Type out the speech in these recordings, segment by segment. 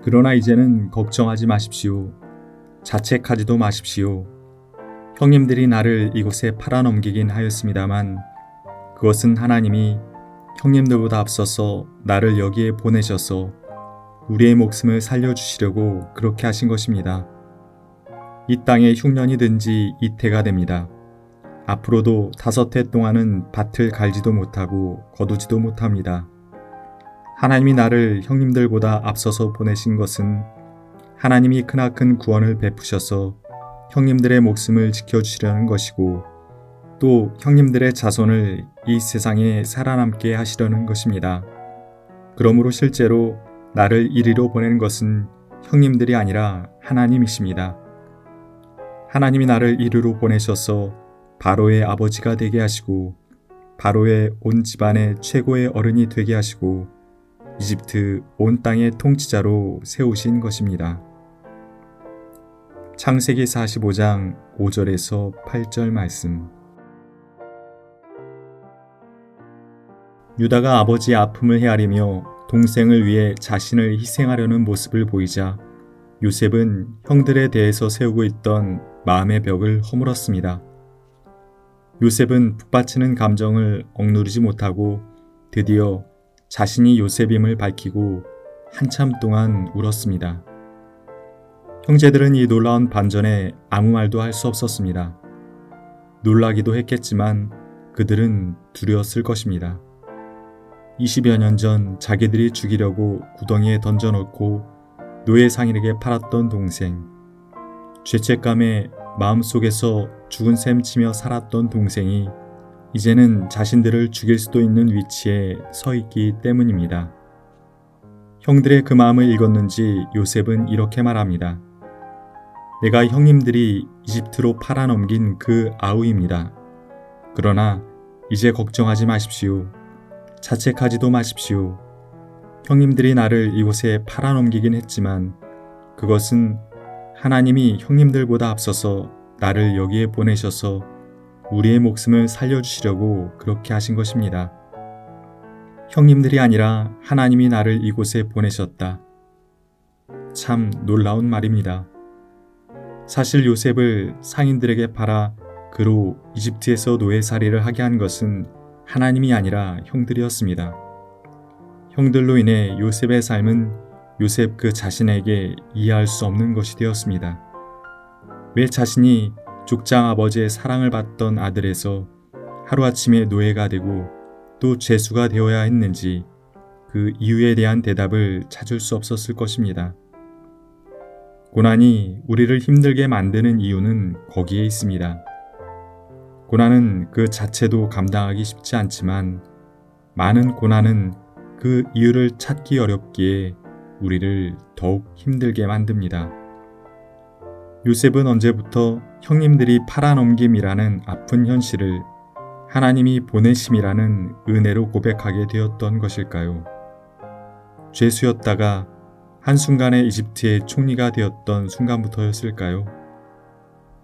그러나 이제는 걱정하지 마십시오. 자책하지도 마십시오. 형님들이 나를 이곳에 팔아넘기긴 하였습니다만 그것은 하나님이 형님들보다 앞서서 나를 여기에 보내셔서 우리의 목숨을 살려주시려고 그렇게 하신 것입니다. 이 땅에 흉년이 든 지 이태가 됩니다. 앞으로도 5해 동안은 밭을 갈지도 못하고 거두지도 못합니다. 하나님이 나를 형님들보다 앞서서 보내신 것은 하나님이 크나큰 구원을 베푸셔서 형님들의 목숨을 지켜주시려는 것이고 또 형님들의 자손을 이 세상에 살아남게 하시려는 것입니다. 그러므로 실제로 나를 이리로 보낸 것은 형님들이 아니라 하나님이십니다. 하나님이 나를 이리로 보내셔서 바로의 아버지가 되게 하시고 바로의 온 집안의 최고의 어른이 되게 하시고 이집트 온 땅의 통치자로 세우신 것입니다. 창세기 45장 5절에서 8절 말씀. 유다가 아버지의 아픔을 헤아리며 동생을 위해 자신을 희생하려는 모습을 보이자 요셉은 형들에 대해서 세우고 있던 마음의 벽을 허물었습니다. 요셉은 북받치는 감정을 억누르지 못하고 드디어 자신이 요셉임을 밝히고 한참 동안 울었습니다. 형제들은 이 놀라운 반전에 아무 말도 할 수 없었습니다. 놀라기도 했겠지만 그들은 두려웠을 것입니다. 20여 년 전 자기들이 죽이려고 구덩이에 던져놓고 노예 상인에게 팔았던 동생, 죄책감에 마음속에서 죽은 셈 치며 살았던 동생이 이제는 자신들을 죽일 수도 있는 위치에 서 있기 때문입니다. 형들의 그 마음을 읽었는지 요셉은 이렇게 말합니다. 내가 형님들이 이집트로 팔아넘긴 그 아우입니다. 그러나 이제 걱정하지 마십시오. 자책하지도 마십시오. 형님들이 나를 이곳에 팔아넘기긴 했지만 그것은 하나님이 형님들보다 앞서서 나를 여기에 보내셔서 우리의 목숨을 살려주시려고 그렇게 하신 것입니다. 형님들이 아니라 하나님이 나를 이곳에 보내셨다. 참 놀라운 말입니다. 사실 요셉을 상인들에게 팔아 그로 이집트에서 노예살이를 하게 한 것은 하나님이 아니라 형들이었습니다. 형들로 인해 요셉의 삶은 요셉 그 자신에게 이해할 수 없는 것이 되었습니다. 왜 자신이 족장 아버지의 사랑을 받던 아들에서 하루아침에 노예가 되고 또 죄수가 되어야 했는지 그 이유에 대한 대답을 찾을 수 없었을 것입니다. 고난이 우리를 힘들게 만드는 이유는 거기에 있습니다. 고난은 그 자체도 감당하기 쉽지 않지만 많은 고난은 그 이유를 찾기 어렵기에 우리를 더욱 힘들게 만듭니다. 요셉은 언제부터 형님들이 팔아넘김이라는 아픈 현실을 하나님이 보내심이라는 은혜로 고백하게 되었던 것일까요? 죄수였다가 한순간에 이집트의 총리가 되었던 순간부터였을까요?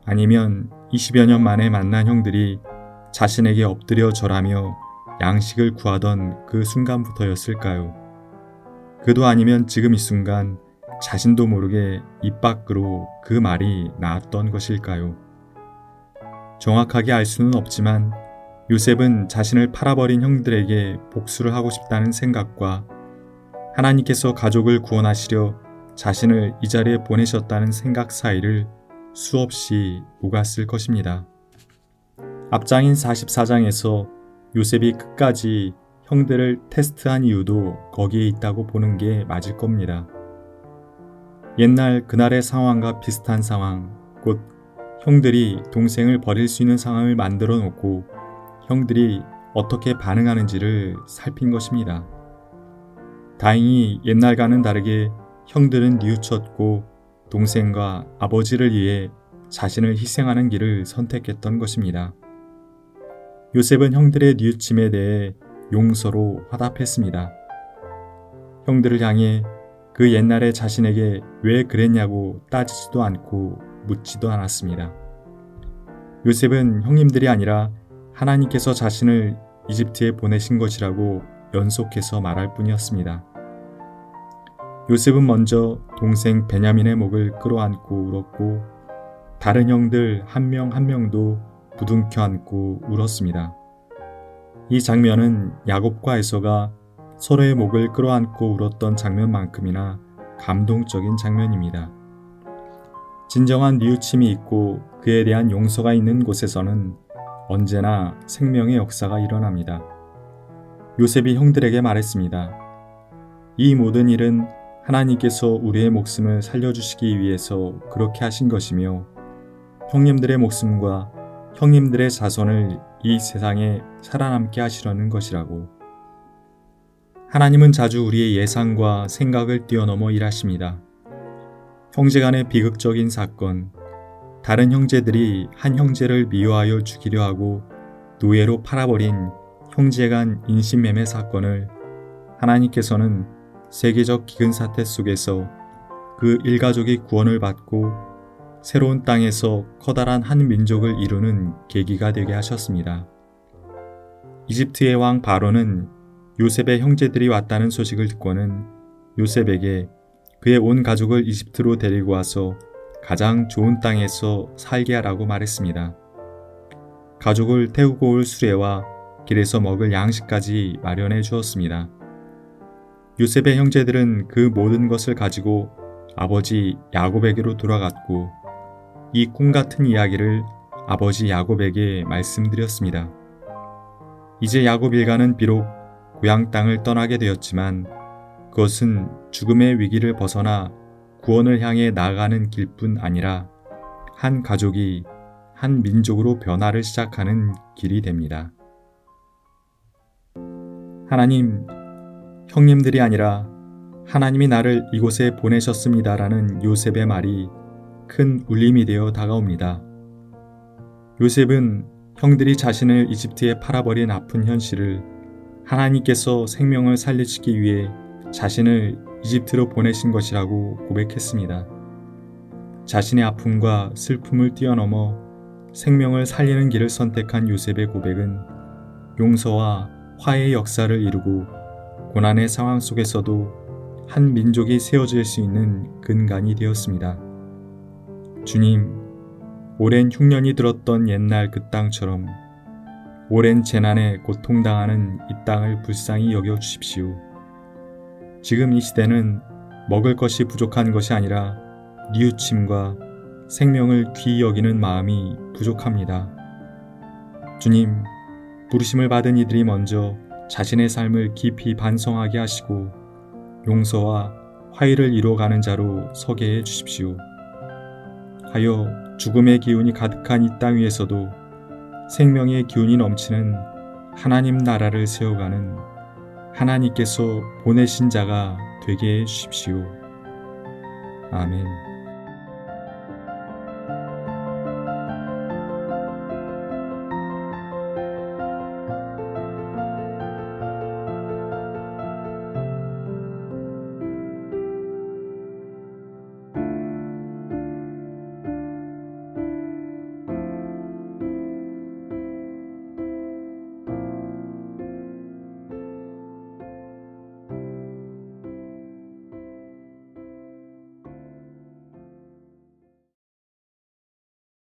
아니면 20여 년 만에 만난 형들이 자신에게 엎드려 절하며 양식을 구하던 그 순간부터였을까요? 그도 아니면 지금 이 순간 자신도 모르게 입 밖으로 그 말이 나왔던 것일까요? 정확하게 알 수는 없지만 요셉은 자신을 팔아버린 형들에게 복수를 하고 싶다는 생각과 하나님께서 가족을 구원하시려 자신을 이 자리에 보내셨다는 생각 사이를 수없이 오갔을 것입니다. 앞장인 44장에서 요셉이 끝까지 형들을 테스트한 이유도 거기에 있다고 보는 게 맞을 겁니다. 옛날 그날의 상황과 비슷한 상황, 곧 형들이 동생을 버릴 수 있는 상황을 만들어 놓고 형들이 어떻게 반응하는지를 살핀 것입니다. 다행히 옛날과는 다르게 형들은 뉘우쳤고 동생과 아버지를 위해 자신을 희생하는 길을 선택했던 것입니다. 요셉은 형들의 뉘우침에 대해 용서로 화답했습니다. 형들을 향해 그 옛날에 자신에게 왜 그랬냐고 따지지도 않고 묻지도 않았습니다. 요셉은 형님들이 아니라 하나님께서 자신을 이집트에 보내신 것이라고 연속해서 말할 뿐이었습니다. 요셉은 먼저 동생 베냐민의 목을 끌어안고 울었고 다른 형들 한 명 한 명도 부둥켜 안고 울었습니다. 이 장면은 야곱과 에서가 서로의 목을 끌어안고 울었던 장면만큼이나 감동적인 장면입니다. 진정한 뉘우침이 있고 그에 대한 용서가 있는 곳에서는 언제나 생명의 역사가 일어납니다. 요셉이 형들에게 말했습니다. 이 모든 일은 하나님께서 우리의 목숨을 살려주시기 위해서 그렇게 하신 것이며 형님들의 목숨과 형님들의 자손을 이 세상에 살아남게 하시려는 것이라고. 하나님은 자주 우리의 예상과 생각을 뛰어넘어 일하십니다. 형제간의 비극적인 사건, 다른 형제들이 한 형제를 미워하여 죽이려 하고 노예로 팔아버린 형제간 인신매매 사건을 하나님께서는 세계적 기근 사태 속에서 그 일가족이 구원을 받고 새로운 땅에서 커다란 한 민족을 이루는 계기가 되게 하셨습니다. 이집트의 왕 바로는 요셉의 형제들이 왔다는 소식을 듣고는 요셉에게 그의 온 가족을 이집트로 데리고 와서 가장 좋은 땅에서 살게 하라고 말했습니다. 가족을 태우고 올 수레와 길에서 먹을 양식까지 마련해 주었습니다. 요셉의 형제들은 그 모든 것을 가지고 아버지 야곱에게로 돌아갔고 이 꿈 같은 이야기를 아버지 야곱에게 말씀드렸습니다. 이제 야곱 일가는 비록 고향 땅을 떠나게 되었지만 그것은 죽음의 위기를 벗어나 구원을 향해 나아가는 길뿐 아니라 한 가족이 한 민족으로 변화를 시작하는 길이 됩니다. 하나님, 형님들이 아니라 하나님이 나를 이곳에 보내셨습니다라는 요셉의 말이 큰 울림이 되어 다가옵니다. 요셉은 형들이 자신을 이집트에 팔아버린 아픈 현실을 하나님께서 생명을 살리시기 위해 자신을 이집트로 보내신 것이라고 고백했습니다. 자신의 아픔과 슬픔을 뛰어넘어 생명을 살리는 길을 선택한 요셉의 고백은 용서와 화해의 역사를 이루고 고난의 상황 속에서도 한 민족이 세워질 수 있는 근간이 되었습니다. 주님, 오랜 흉년이 들었던 옛날 그 땅처럼 오랜 재난에 고통당하는 이 땅을 불쌍히 여겨주십시오. 지금 이 시대는 먹을 것이 부족한 것이 아니라 뉘우침과 생명을 귀히 여기는 마음이 부족합니다. 주님, 부르심을 받은 이들이 먼저 자신의 삶을 깊이 반성하게 하시고 용서와 화해를 이루어가는 자로 서게 해 주십시오. 하여 죽음의 기운이 가득한 이 땅 위에서도 생명의 기운이 넘치는 하나님 나라를 세워가는 하나님께서 보내신 자가 되게 해 주십시오. 아멘.